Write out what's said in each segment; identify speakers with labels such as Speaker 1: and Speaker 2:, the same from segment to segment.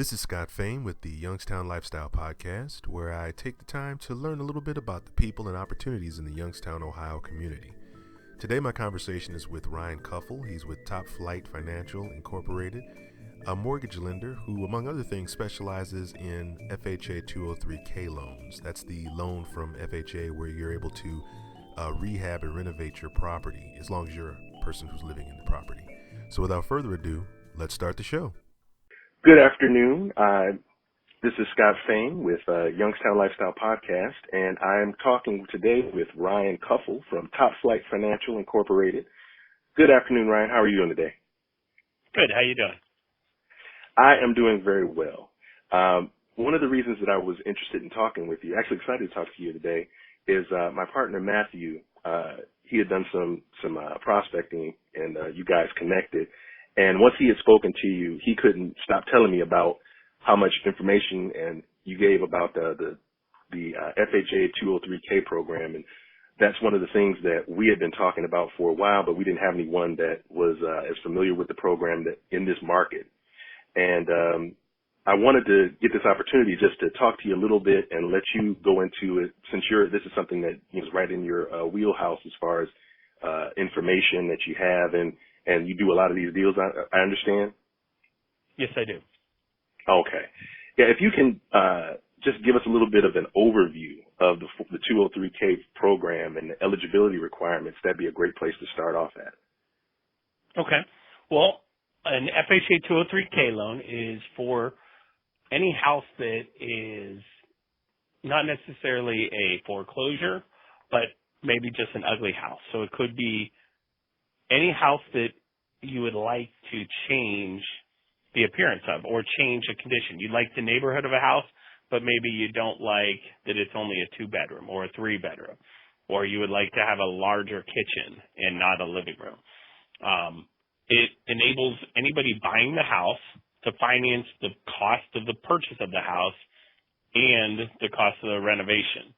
Speaker 1: This is Scott Fain with the Youngstown Lifestyle Podcast, where I take the time to learn a little bit about the people and opportunities in the Youngstown, Ohio community. Today my conversation is with Ryan Cuffle. He's with Top Flight Financial Incorporated, a mortgage lender who, among other things, specializes in FHA 203K loans. That's the loan from FHA where you're able to rehab and renovate your property as long as you're a person who's living in the property. So without further ado, let's start the show.
Speaker 2: Good afternoon. This is Scott Fain with Youngstown Lifestyle Podcast, and I'm talking today with Ryan Cuffle from Top Flight Financial Incorporated. Good afternoon, Ryan. How are you doing today?
Speaker 3: Good. How you doing?
Speaker 2: I am doing very well. One of the reasons that I was interested in talking with you, actually excited to talk to you today, is my partner Matthew. He had done some prospecting, and you guys connected. And once he had spoken to you, he couldn't stop telling me about how much information and you gave about the FHA 203K program. And that's one of the things that we had been talking about for a while, but we didn't have anyone that was as familiar with the program that in this market. And I wanted to get this opportunity just to talk to you a little bit and let you go into it, since this is something that is right in your wheelhouse as far as information that you have, and you do a lot of these deals, I understand?
Speaker 3: Yes, I do.
Speaker 2: Okay. Yeah, if you can just give us a little bit of an overview of the 203K program and the eligibility requirements, that'd be a great place to start off at.
Speaker 3: Okay. Well, an FHA 203K loan is for any house that is not necessarily a foreclosure, but maybe just an ugly house. So it could be any house that you would like to change the appearance of or change a condition. You like the neighborhood of a house, but maybe you don't like that it's only a 2-bedroom or a 3-bedroom, or you would like to have a larger kitchen and not a living room. It enables anybody buying the house to finance the cost of the purchase of the house and the cost of the renovation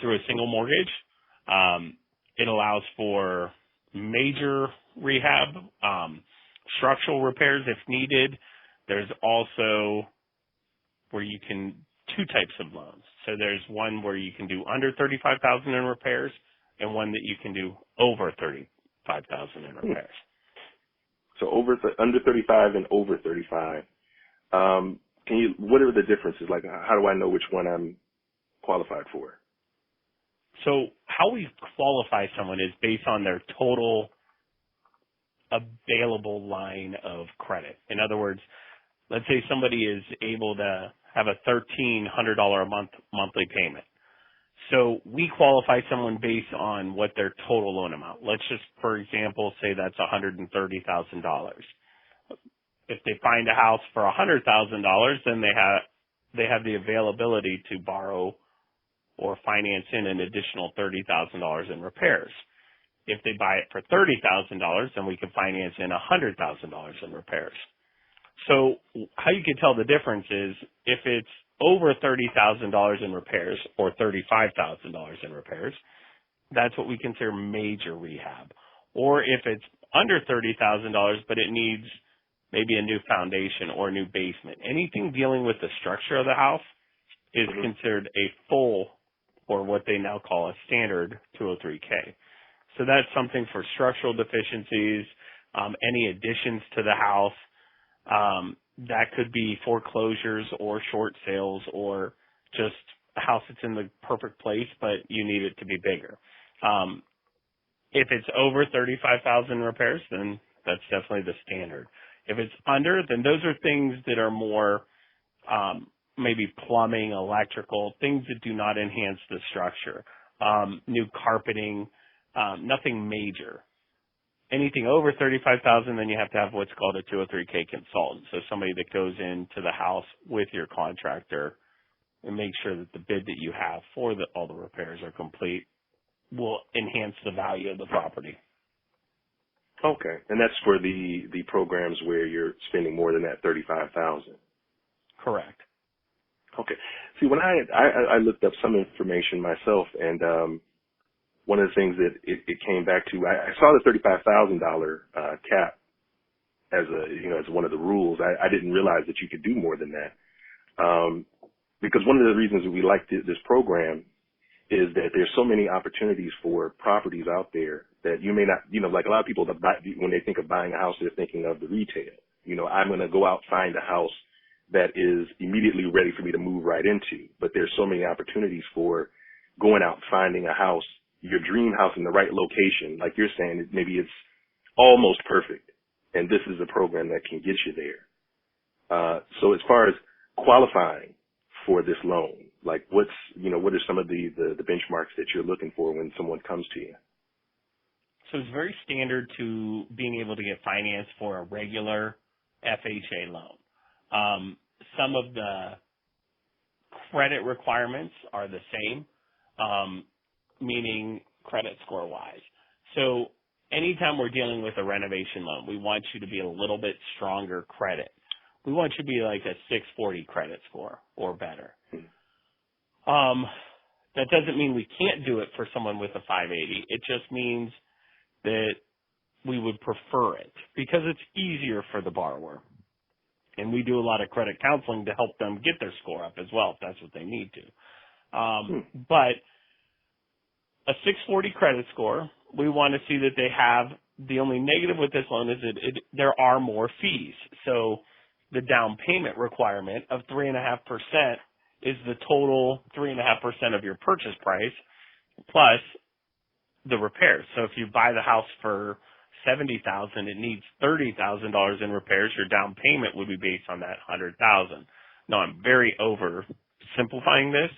Speaker 3: through a single mortgage. It allows for major rehab, structural repairs if needed. There's also where you can 2 types of loans. So there's one where you can do under $35,000 in repairs and one that you can do over $35,000 in repairs.
Speaker 2: So under 35 and over 35. What are the differences? Like, how do I know which one I'm qualified for?
Speaker 3: So how we qualify someone is based on their total available line of credit. In other words, let's say somebody is able to have a $1,300 a month monthly payment. So we qualify someone based on what their total loan amount. Let's just, for example, say that's $130,000. If they find a house for $100,000, then they have the availability to borrow or finance in an additional $30,000 in repairs. If they buy it for $30,000, then we can finance in $100,000 in repairs. So how you can tell the difference is if it's over $30,000 in repairs or $35,000 in repairs, that's what we consider major rehab. Or if it's under $30,000, but it needs maybe a new foundation or a new basement. Anything dealing with the structure of the house is considered a full, or what they now call a standard 203K. So that's something for structural deficiencies, any additions to the house. That could be foreclosures or short sales or just a house that's in the perfect place, but you need it to be bigger. If it's over $35,000 repairs, then that's definitely the standard. If it's under, then those are things that are more maybe plumbing, electrical, things that do not enhance the structure, new carpeting, nothing major. Anything over $35,000, then you have to have what's called a 203K consultant. So somebody that goes into the house with your contractor and make sure that the bid that you have for all the repairs are complete will enhance the value of the property.
Speaker 2: Okay, and that's for the programs where you're spending more than that $35,000.
Speaker 3: Correct.
Speaker 2: Okay. See, when I looked up some information myself, and one of the things that it came back to, I saw the $35,000 cap as one of the rules. I didn't realize that you could do more than that. Because one of the reasons that we like this program is that there's so many opportunities for properties out there that you may not, like a lot of people that buy, when they think of buying a house, they're thinking of the retail. I'm going to go out, find a house that is immediately ready for me to move right into. But there's so many opportunities for going out, finding a house, your dream house in the right location. Like you're saying, maybe it's almost perfect. And this is a program that can get you there. So as far as qualifying for this loan, like what are some of the benchmarks that you're looking for when someone comes to you?
Speaker 3: So it's very standard to being able to get financed for a regular FHA loan. Some of the credit requirements are the same, meaning credit score wise. So anytime we're dealing with a renovation loan, we want you to be a little bit stronger credit. We want you to be like a 640 credit score or better. That doesn't mean we can't do it for someone with a 580. It just means that we would prefer it because it's easier for the borrower. And we do a lot of credit counseling to help them get their score up as well, if that's what they need to. But a 640 credit score, we want to see that they have, the only negative with this loan is that there are more fees. So the down payment requirement of 3.5% is the total 3.5% of your purchase price plus the repairs. So if you buy the house for $70,000, it needs $30,000 in repairs. Your down payment would be based on that $100,000. Now I'm very oversimplifying this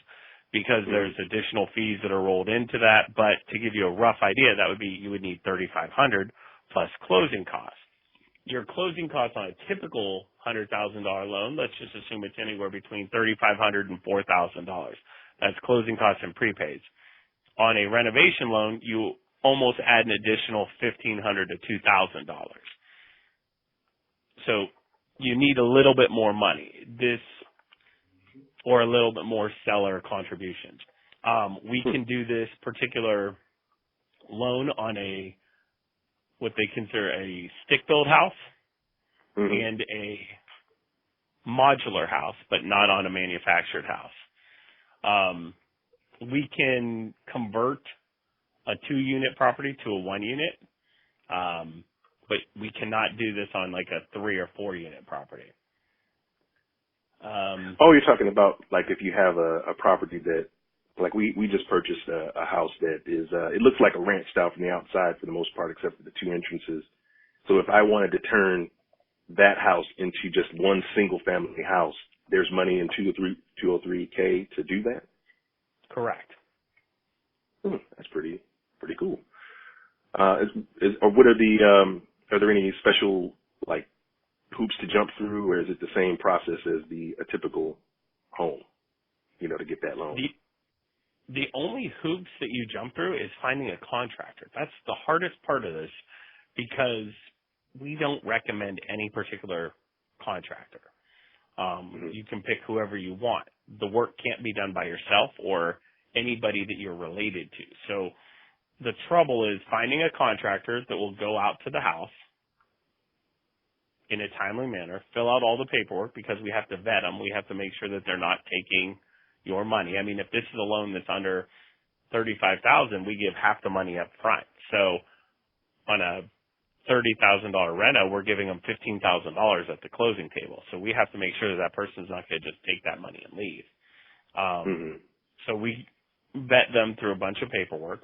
Speaker 3: because there's additional fees that are rolled into that. But to give you a rough idea, that would be you would need $3,500 plus closing costs. Your closing costs on a typical $100,000 loan, let's just assume it's anywhere between $3,500 and $4,000. That's closing costs and prepaids. On a renovation loan, you almost add an additional $1,500 to $2,000. So you need a little bit more money, or a little bit more seller contributions. We can do this particular loan on what they consider a stick-built house and a modular house, but not on a manufactured house. We can convert a 2-unit property to a 1-unit, but we cannot do this on like a 3 or 4-unit property.
Speaker 2: You're talking about like if you have a property that, like we just purchased a house that is, it looks like a ranch style from the outside for the most part, except for the 2 entrances. So if I wanted to turn that house into just one single family house, there's money in 203K to do that?
Speaker 3: Correct.
Speaker 2: That's pretty cool. Or what are there any special like hoops to jump through, or is it the same process as a typical home, to get that loan?
Speaker 3: The only hoops that you jump through is finding a contractor. That's the hardest part of this because we don't recommend any particular contractor. You can pick whoever you want. The work can't be done by yourself or anybody that you're related to. So the trouble is finding a contractor that will go out to the house in a timely manner, fill out all the paperwork because we have to vet them. We have to make sure that they're not taking your money. I mean, if this is a loan that's under $35,000, we give half the money up front. So on a $30,000 reno, we're giving them $15,000 at the closing table. So we have to make sure that person's not going to just take that money and leave. So we vet them through a bunch of paperwork,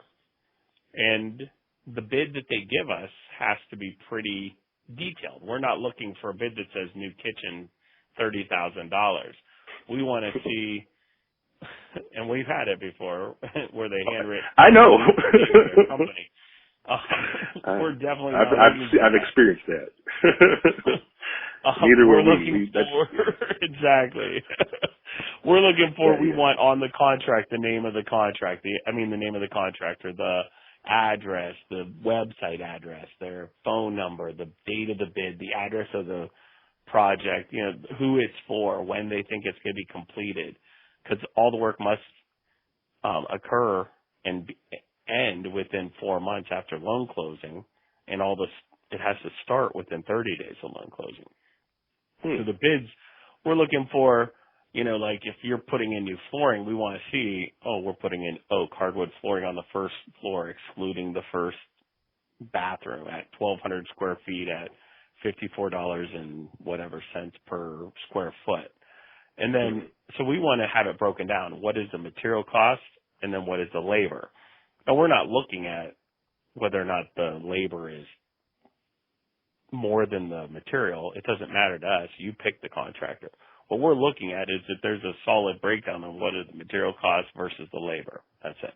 Speaker 3: and the bid that they give us has to be pretty detailed. We're not looking for a bid that says new kitchen, $30,000. We want to see, and we've had it before, where they handwritten.
Speaker 2: I know.
Speaker 3: Company. We're definitely.
Speaker 2: I've experienced that. Neither
Speaker 3: we're
Speaker 2: were
Speaker 3: looking for exactly. We're looking for. We want on the contract the name of the contract. The name of the contractor, the address, the website address, their phone number, the date of the bid, the address of the project. Who it's for, when they think it's going to be completed, because all the work must occur and end within 4 months after loan closing, and all the it has to start within 30 days of loan closing.
Speaker 2: Hmm.
Speaker 3: So the bids we're looking for, like if you're putting in new flooring, we want to see, we're putting in oak hardwood flooring on the first floor, excluding the first bathroom at 1,200 square feet at $54 and whatever cents per square foot. And then, so we want to have it broken down. What is the material cost? And then what is the labor? And we're not looking at whether or not the labor is more than the material. It doesn't matter to us. You pick the contractor. What we're looking at is that there's a solid breakdown on what is the material cost versus the labor. That's it.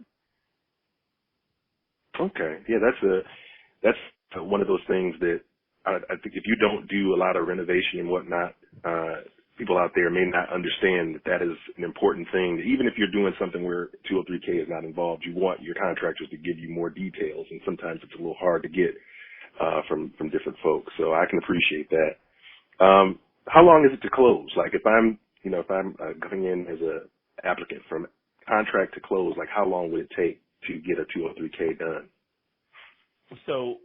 Speaker 2: Okay. Yeah, that's one of those things that I think if you don't do a lot of renovation and whatnot, people out there may not understand that is an important thing. Even if you're doing something where 203K is not involved, you want your contractors to give you more details, and sometimes it's a little hard to get from different folks. So I can appreciate that. How long is it to close? Like if I'm coming in as a applicant from contract to close, like how long would it take to get a 203K done?
Speaker 3: So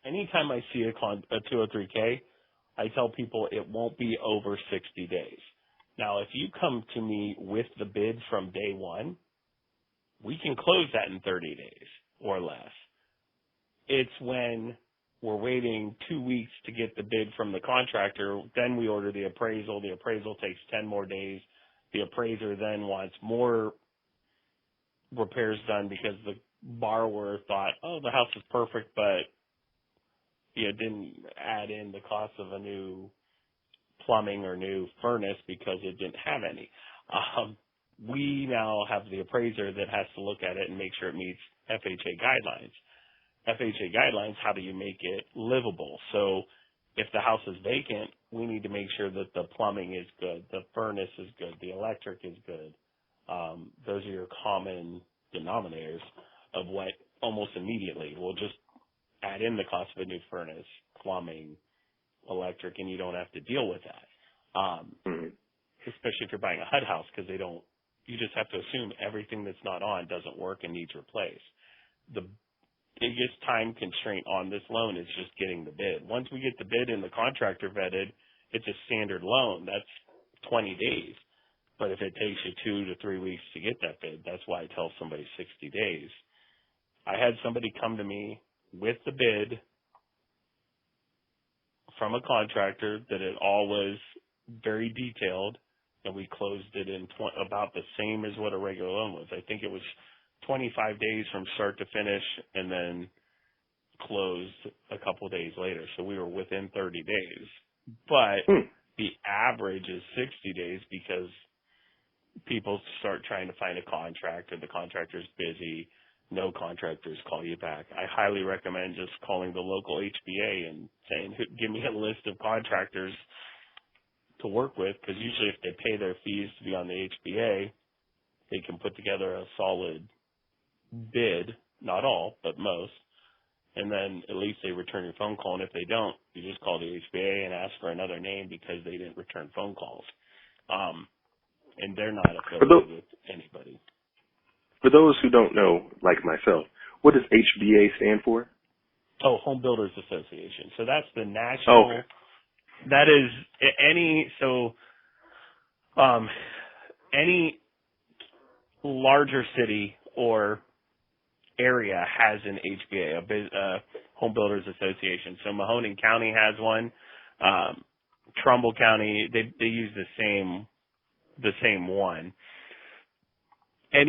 Speaker 3: anytime I see a 203K, I tell people it won't be over 60 days. Now, if you come to me with the bid from day one, we can close that in 30 days or less. It's when we're waiting 2 weeks to get the bid from the contractor, then we order the appraisal. The appraisal takes 10 more days. The appraiser then wants more repairs done because the borrower thought, the house is perfect, but didn't add in the cost of a new plumbing or new furnace because it didn't have any. We now have the appraiser that has to look at it and make sure it meets FHA guidelines. FHA guidelines, how do you make it livable? So if the house is vacant, we need to make sure that the plumbing is good, the furnace is good, the electric is good. Those are your common denominators of what almost immediately will just add in the cost of a new furnace, plumbing, electric, and you don't have to deal with that. Especially if you're buying a HUD house, because you just have to assume everything that's not on doesn't work and needs replaced. The biggest time constraint on this loan is just getting the bid. Once we get the bid and the contractor vetted, it's a standard loan. That's 20 days. But if it takes you 2 to 3 weeks to get that bid, that's why I tell somebody 60 days. I had somebody come to me with the bid from a contractor that it all was very detailed, and we closed it in about the same as what a regular loan was. I think it was 25 days from start to finish, and then closed a couple days later. So we were within 30 days. But the average is 60 days because people start trying to find a contractor. The contractor's busy. No contractors call you back. I highly recommend just calling the local HBA and saying, give me a list of contractors to work with, because usually if they pay their fees to be on the HBA, they can put together a solid bid, not all, but most, and then at least they return your phone call. And if they don't, you just call the HBA and ask for another name because they didn't return phone calls. And they're not affiliated with anybody.
Speaker 2: For those who don't know, like myself, what does HBA stand for?
Speaker 3: Home Builders Association. So that's the national.
Speaker 2: Okay.
Speaker 3: That is any larger city or area has an HBA, a Home Builders Association. So Mahoning County has one. Trumbull County, they use the same one. I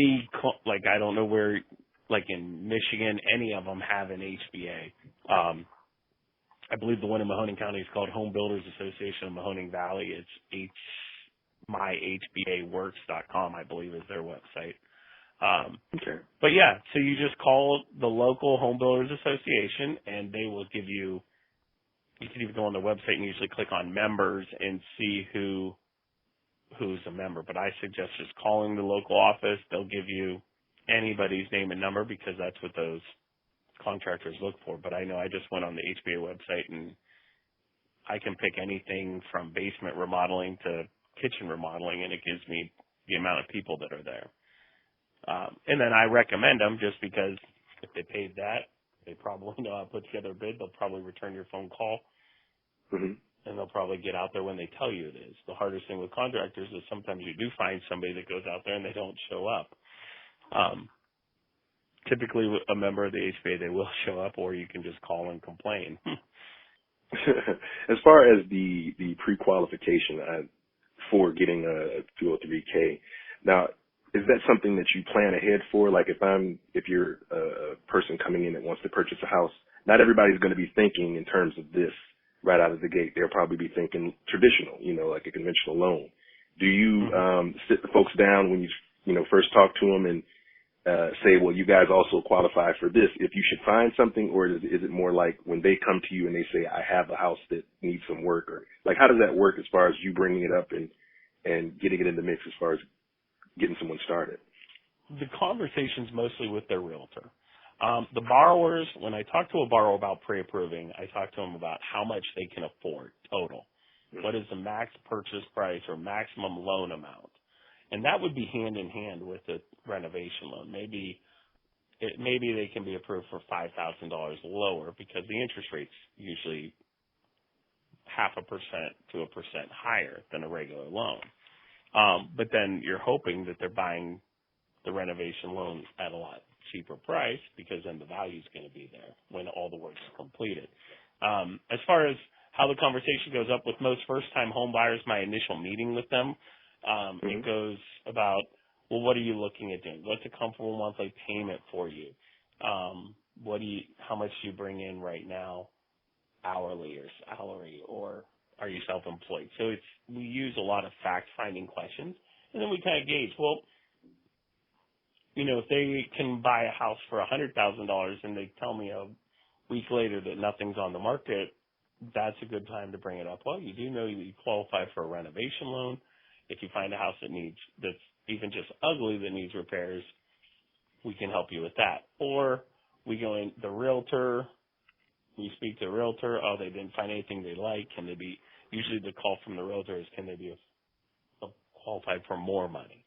Speaker 3: don't know where, like in Michigan, any of them have an HBA. I believe the one in Mahoning County is called Home Builders Association of Mahoning Valley. It's myhbaworks.com, I believe, is their website.
Speaker 2: Okay.
Speaker 3: But yeah, so you just call the local Home Builders Association, and they will give you can even go on their website and usually click on members and see who's a member. But I suggest just calling the local office. They'll give you anybody's name and number because that's what those contractors look for. But I know I just went on the HBA website and I can pick anything from basement remodeling to kitchen remodeling, and it gives me the amount of people that are there. And then I recommend them just because if they paid that, They probably know how to put together a bid. They'll probably return your phone call,
Speaker 2: Mhm.
Speaker 3: and they'll probably get out there when they tell you it is. The hardest thing with contractors is sometimes you do find somebody that goes out there and they don't show up. Typically, a member of the HBA, they will show up, or you can just call and complain.
Speaker 2: As far as the pre-qualification for getting a 203K, now is that something that you plan ahead for? Like if you're a person coming in that wants to purchase a house, not everybody's going to be thinking in terms of this right out of the gate. They'll probably be thinking traditional, like a conventional loan. Do you sit the folks down when you first talk to them and say, well, you guys also qualify for this if you should find something, or is it more like when they come to you and they say, I have a house that needs some work, or like how does that work as far as you bringing it up and getting it in the mix as far as getting someone started?
Speaker 3: The conversation's mostly with their realtor. The borrowers, when I talk to a borrower about pre-approving, I talk to them about how much they can afford total. What is the max purchase price or maximum loan amount? And that would be hand in hand with the renovation loan. Maybe they can be approved for $5,000 lower because the interest rate's usually 0.5% to 1% higher than a regular loan. But then you're hoping that they're buying the renovation loan at a lot cheaper price because then the value's going to be there when all the work's completed. As far as how the conversation goes up with most first-time home buyers, my initial meeting with them, it goes about, well, what are you looking at doing? What's a comfortable monthly payment for you? How much do you bring in right now, hourly or salary, or are you self-employed? So we use a lot of fact-finding questions, and then we kind of gauge, well, if they can buy a house for $100,000 and they tell me a week later that nothing's on the market, that's a good time to bring it up. Well, you do know you qualify for a renovation loan. If you find a house that's even just ugly that needs repairs, we can help you with that. Or we go in the realtor, we speak to the realtor, they didn't find anything they like. Can they be, usually the call from the realtor is, can they be qualified for more money?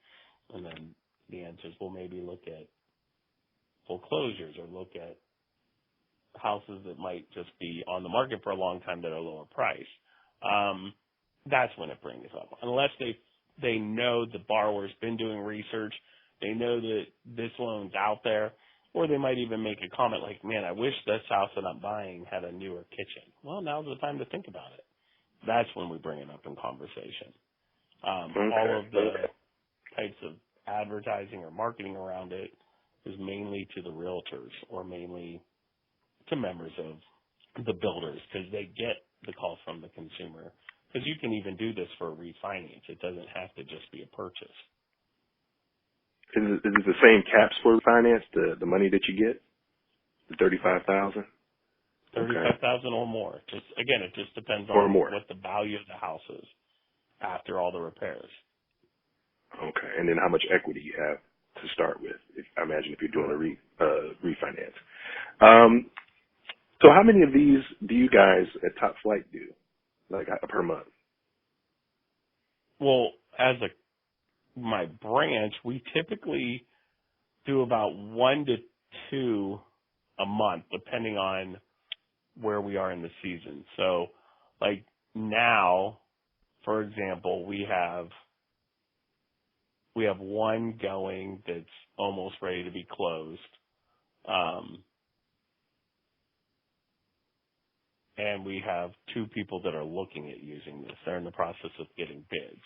Speaker 3: And then the answer is, well, maybe look at foreclosures or look at houses that might just be on the market for a long time that are lower price. That's when it brings up. Unless they know the borrower's been doing research, they know that this loan's out there, or they might even make a comment like, man, I wish this house that I'm buying had a newer kitchen. Well, now's the time to think about it. That's when we bring it up in conversation. All of the types of advertising or marketing around it is mainly to the realtors or mainly to members of the builders because they get the call from the consumer. Because you can even do this for a refinance. It doesn't have to just be a purchase.
Speaker 2: Is it the same caps for finance, the money that you get, the $35,000?
Speaker 3: $35,000 or more. It just depends on what the value of the house is after all the repairs.
Speaker 2: Okay, and then how much equity you have to start with? I imagine if you're doing a refinance. So how many of these do you guys at Top Flight do, like per month?
Speaker 3: Well, as my branch, we typically do about 1 to 2 a month, depending on where we are in the season. So, like now, for example, we have one going that's almost ready to be closed. And we have 2 people that are looking at using this. They're in the process of getting bids.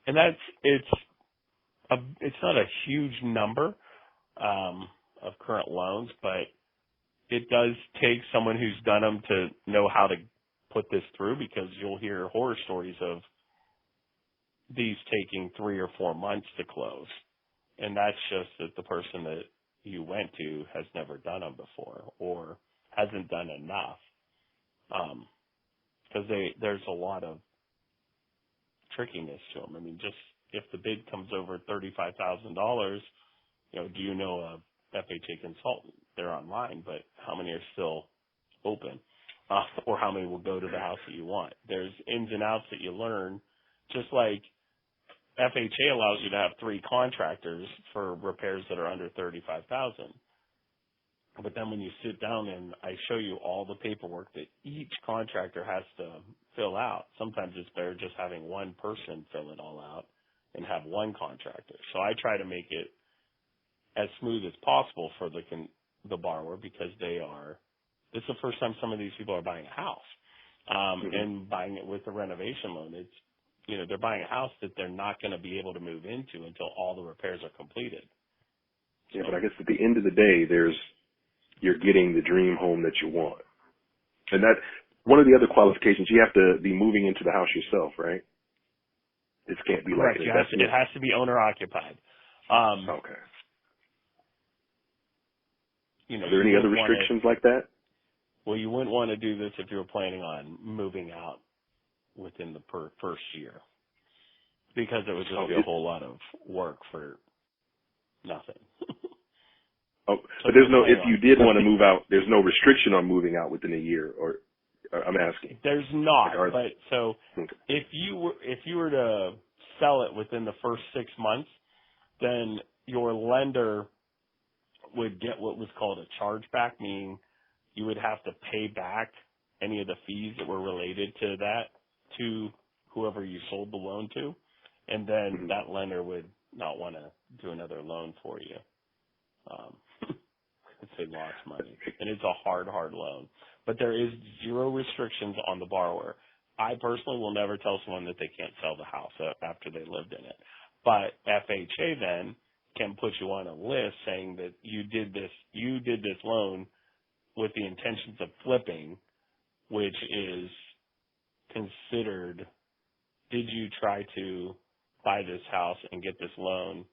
Speaker 3: And it's not a huge number of current loans, but it does take someone who's done them to know how to put this through, because you'll hear horror stories of these taking 3 or 4 months to close. And that's just that the person that you went to has never done them before or hasn't done enough. Because there's a lot of trickiness to them. I mean, just if the bid comes over $35,000, do you know a FHA consultant? They're online, but how many are still open? Or how many will go to the house that you want? There's ins and outs that you learn, just like FHA allows you to have 3 contractors for repairs that are under $35,000. But then when you sit down and I show you all the paperwork that each contractor has to fill out, sometimes it's better just having one person fill it all out and have one contractor. So I try to make it as smooth as possible for the borrower, because this is the first time some of these people are buying a house, and buying it with a renovation loan. It's, they're buying a house that they're not going to be able to move into until all the repairs are completed.
Speaker 2: Yeah, but I guess at the end of the day, you're getting the dream home that you want. And that, one of the other qualifications, you have to be moving into the house yourself, right? This can't be
Speaker 3: correct.
Speaker 2: like an investment.
Speaker 3: It has to be owner occupied.
Speaker 2: Okay. Are there any other restrictions like that?
Speaker 3: Well, you wouldn't want to do this if you were planning on moving out within the first year, because it would just be a whole lot of work for nothing.
Speaker 2: So but if you did want to move out, there's no restriction on moving out within a year, or I'm asking.
Speaker 3: There's not,
Speaker 2: okay.
Speaker 3: If you were to sell it within the first 6 months, then your lender would get what was called a chargeback, meaning you would have to pay back any of the fees that were related to that to whoever you sold the loan to, and then that lender would not want to do another loan for you. They lost money, and it's a hard loan. But there is zero restrictions on the borrower. I personally will never tell someone that they can't sell the house after they lived in it. But FHA then can put you on a list saying that you did this loan with the intentions of flipping, which is considered, did you try to buy this house and get this loan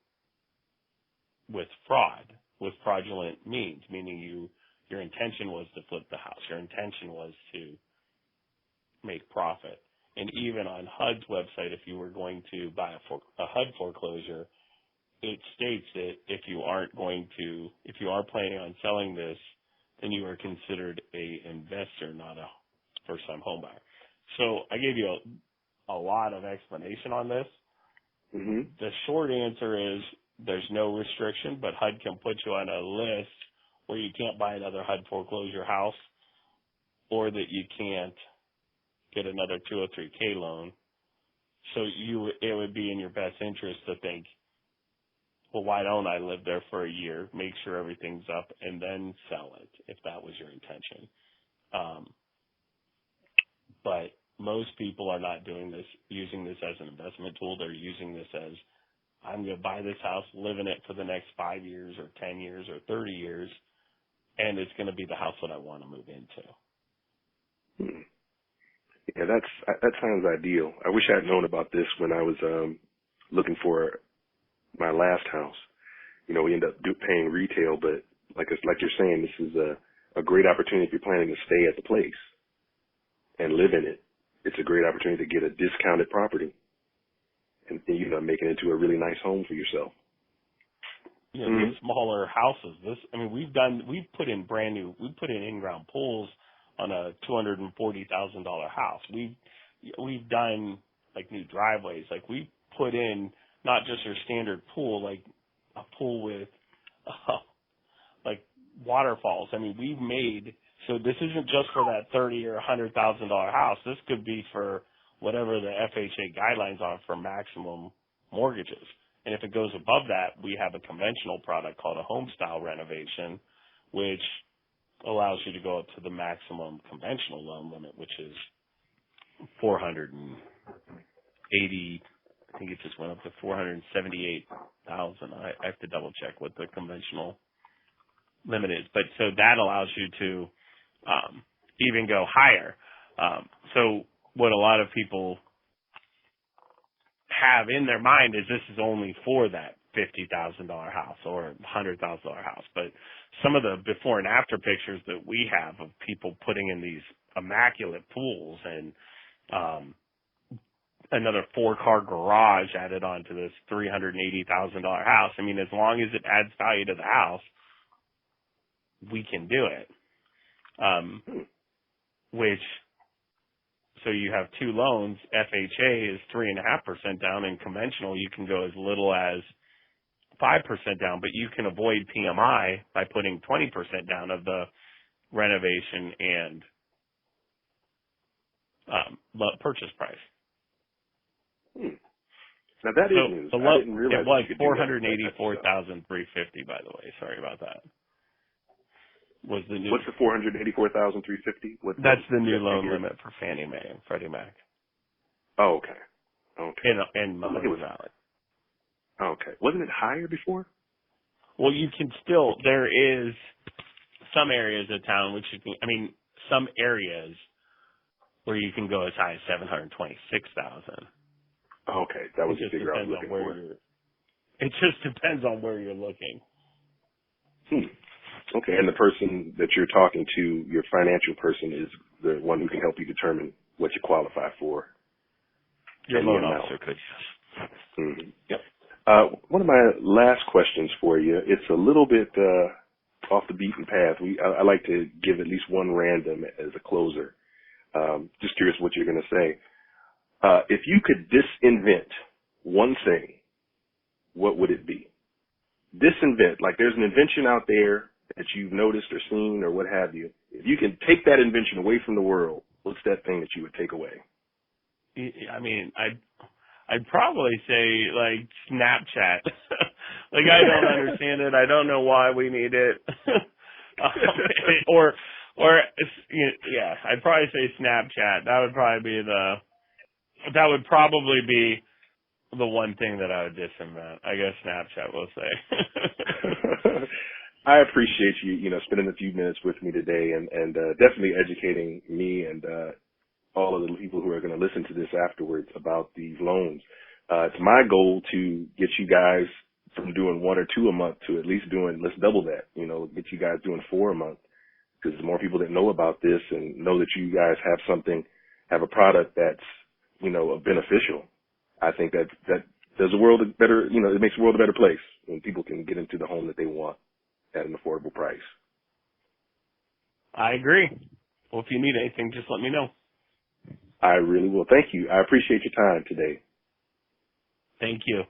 Speaker 3: with fraudulent means, meaning your intention was to flip the house. Your intention was to make profit. And even on HUD's website, if you were going to buy a HUD foreclosure, it states that if you are planning on selling this, then you are considered a investor, not a first-time home buyer. So I gave you a lot of explanation on this. The short answer is there's no restriction, but HUD can put you on a list where you can't buy another HUD foreclosure house, or that you can't get another 203K loan. So it would be in your best interest to think, well, why don't I live there for a year, make sure everything's up, and then sell it, if that was your intention. But most people are not using this as an investment tool. They're using this as, I'm going to buy this house, live in it for the next 5 years or 10 years or 30 years, and it's going to be the house that I want to move into.
Speaker 2: Yeah, that sounds ideal. I wish I had known about this when I was looking for my last house. We end up paying retail, but like you're saying, this is a great opportunity if you're planning to stay at the place and live in it. It's a great opportunity to get a discounted property and make it into a really nice home for yourself.
Speaker 3: The smaller houses. We've put in in-ground pools on a $240,000 house. We've done like new driveways. Like we put in not just your standard pool, like a pool with like waterfalls. We've made, so this isn't just for that $30,000 or $100,000 house. This could be for whatever the FHA guidelines are for maximum mortgages. And if it goes above that, we have a conventional product called a home style renovation, which allows you to go up to the maximum conventional loan limit, which is $480,000. I think it just went up to $478,000. I have to double check what the conventional limit is, but so that allows you to even go higher. So what a lot of people have in their mind is this is only for that $50,000 house or $100,000 house. But some of the before and after pictures that we have of people putting in these immaculate pools and another 4-car garage added onto this $380,000 house. As long as it adds value to the house, we can do it. So you have two loans. FHA is 3.5% down, and conventional you can go as little as 5% down, but you can avoid PMI by putting 20% down of the renovation and purchase price.
Speaker 2: Now that is news. I didn't realize
Speaker 3: it was
Speaker 2: you could do that.
Speaker 3: $484,350. By the way, sorry about that. Was the new?
Speaker 2: What's the $484,350?
Speaker 3: That's the new loan limit for Fannie Mae and Freddie Mac.
Speaker 2: Oh, okay. Okay.
Speaker 3: In Mahoney Valley.
Speaker 2: Okay. Wasn't it higher before?
Speaker 3: Well, you can still. There is some areas of town which you can. I mean, some areas where you can go as high as $726,000.
Speaker 2: Okay, that was the figure I was looking for.
Speaker 3: It just depends on where you're looking.
Speaker 2: Okay, and the person that you're talking to, your financial person, is the one who can help you determine what you qualify for.
Speaker 3: Your loan officer could, yes.
Speaker 2: Mm-hmm. Yep. One of my last questions for you, it's a little bit off the beaten path. I like to give at least one random as a closer. Just curious what you're going to say. If you could disinvent one thing, what would it be? Disinvent, like there's an invention out there that you've noticed or seen or what have you. If you can take that invention away from the world, what's that thing that you would take away?
Speaker 3: I mean, I'd probably say like Snapchat. Like I don't understand it. I don't know why we need it. Or yeah, I'd probably say Snapchat. That would probably be the one thing that I would disinvent. I guess Snapchat will say.
Speaker 2: I appreciate you, spending a few minutes with me today and definitely educating me and all of the people who are going to listen to this afterwards about these loans. It's my goal to get you guys from doing 1 or 2 a month to at least doing, let's double that, get you guys doing 4 a month, because the more people that know about this and know that you guys have a product that's, beneficial, I think that does the world a better, it makes the world a better place when people can get into the home that they want at an affordable price.
Speaker 3: I agree. Well, if you need anything, just let me know.
Speaker 2: I really will. Thank you. I appreciate your time today.
Speaker 3: Thank you.